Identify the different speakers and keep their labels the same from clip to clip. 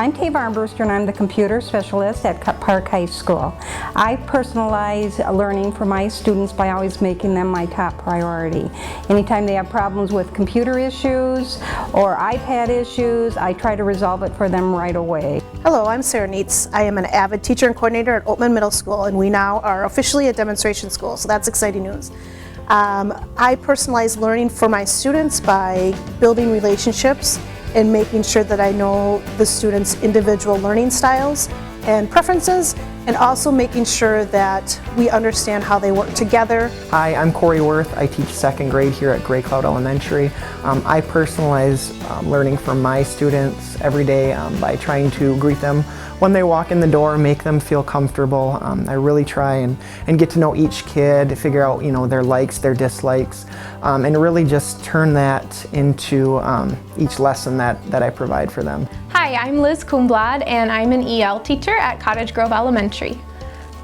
Speaker 1: I'm Kay Armbruster and I'm the computer specialist at Cut Park High School. I personalize learning for my students by always making them my top priority. Anytime they have problems with computer issues or iPad issues, I try to resolve it for them right away.
Speaker 2: Hello, I'm Sarah Neitz. I am an avid teacher and coordinator at Oatman Middle School, and we now are officially a demonstration school, so that's exciting news. I personalize learning for my students by building relationships and making sure that I know the students' individual learning styles and preferences, and also making sure that we understand how they work together.
Speaker 3: Hi, I'm Corey Worth. I teach second grade here at Gray Cloud Elementary. I personalize learning for my students every day by trying to greet them when they walk in the door, make them feel comfortable. I really try and get to know each kid, figure out their likes, their dislikes, and really just turn that into each lesson that I provide for them.
Speaker 4: Hi, I'm Liz Kuhnblad and I'm an EL teacher at Cottage Grove Elementary.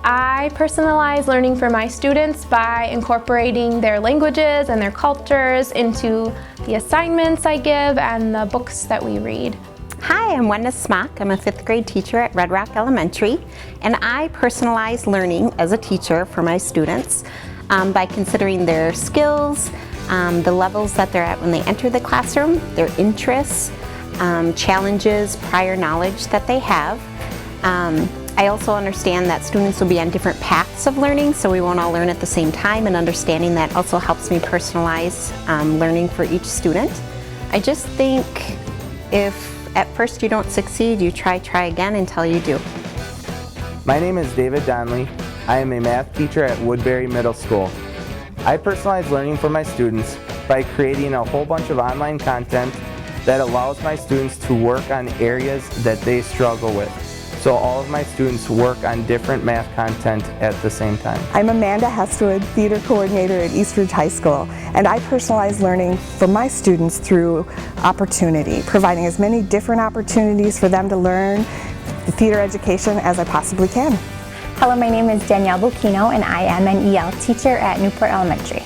Speaker 4: I personalize learning for my students by incorporating their languages and their cultures into the assignments I give and the books that we read.
Speaker 5: Hi, I'm Wenda Smock. I'm a 5th grade teacher at Red Rock Elementary, and I personalize learning as a teacher for my students by considering their skills, the levels that they're at when they enter the classroom, their interests, challenges, prior knowledge that they have. I also understand that students will be on different paths of learning, so we won't all learn at the same time, and understanding that also helps me personalize learning for each student. I just think if at first you don't succeed, you try again until you do.
Speaker 6: My name is David Donley. I am a math teacher at Woodbury Middle School. I personalize learning for my students by creating a whole bunch of online content that allows my students to work on areas that they struggle with. So all of my students work on different math content at the same time.
Speaker 7: I'm Amanda Hestwood, theater coordinator at Eastridge High School, and I personalize learning for my students through opportunity, providing as many different opportunities for them to learn the theater education as I possibly can.
Speaker 8: Hello, my name is Danielle Bocchino and I am an EL teacher at Newport Elementary.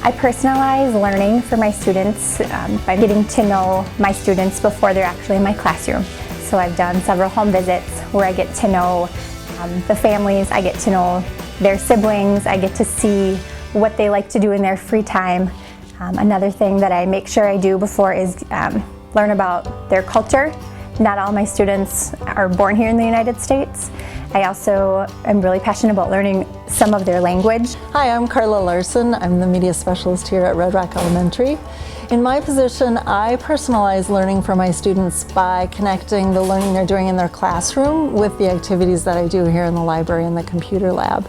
Speaker 8: I personalize learning for my students by getting to know my students before they're actually in my classroom. So I've done several home visits where I get to know the families, I get to know their siblings, I get to see what they like to do in their free time. Another thing that I make sure I do before is learn about their culture. Not all my students are born here in the United States. I also am really passionate about learning some of their language.
Speaker 9: Hi, I'm Carla Larson. I'm the media specialist here at Red Rock Elementary. In my position, I personalize learning for my students by connecting the learning they're doing in their classroom with the activities that I do here in the library and the computer lab.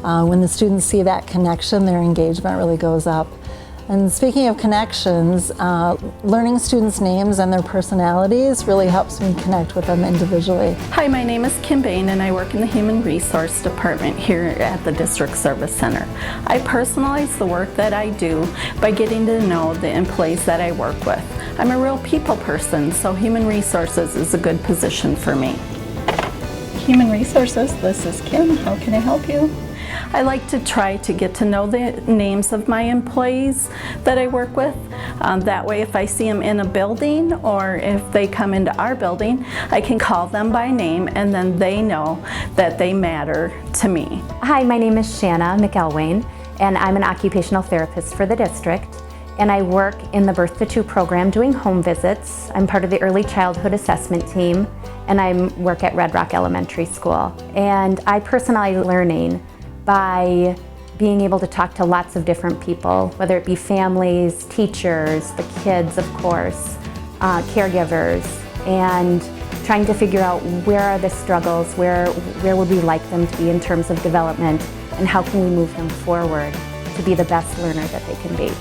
Speaker 9: When the students see that connection, their engagement really goes up. And speaking of connections, learning students' names and their personalities really helps me connect with them individually.
Speaker 10: Hi, my name is Kim Bain and I work in the Human Resource Department here at the District Service Center. I personalize the work that I do by getting to know the employees that I work with. I'm a real people person, so Human Resources is a good position for me.
Speaker 11: Human Resources, this is Kim. How can I help you?
Speaker 10: I like to try to get to know the names of my employees that I work with. That way if I see them in a building or if they come into our building, I can call them by name and then they know that they matter to me.
Speaker 12: Hi, my name is Shanna McElwain and I'm an occupational therapist for the district. And I work in the Birth to Two program doing home visits. I'm part of the early childhood assessment team and I work at Red Rock Elementary School. And I personalize learning by being able to talk to lots of different people, whether it be families, teachers, the kids, of course, caregivers, and trying to figure out where are the struggles, where would we like them to be in terms of development, and how can we move them forward to be the best learner that they can be.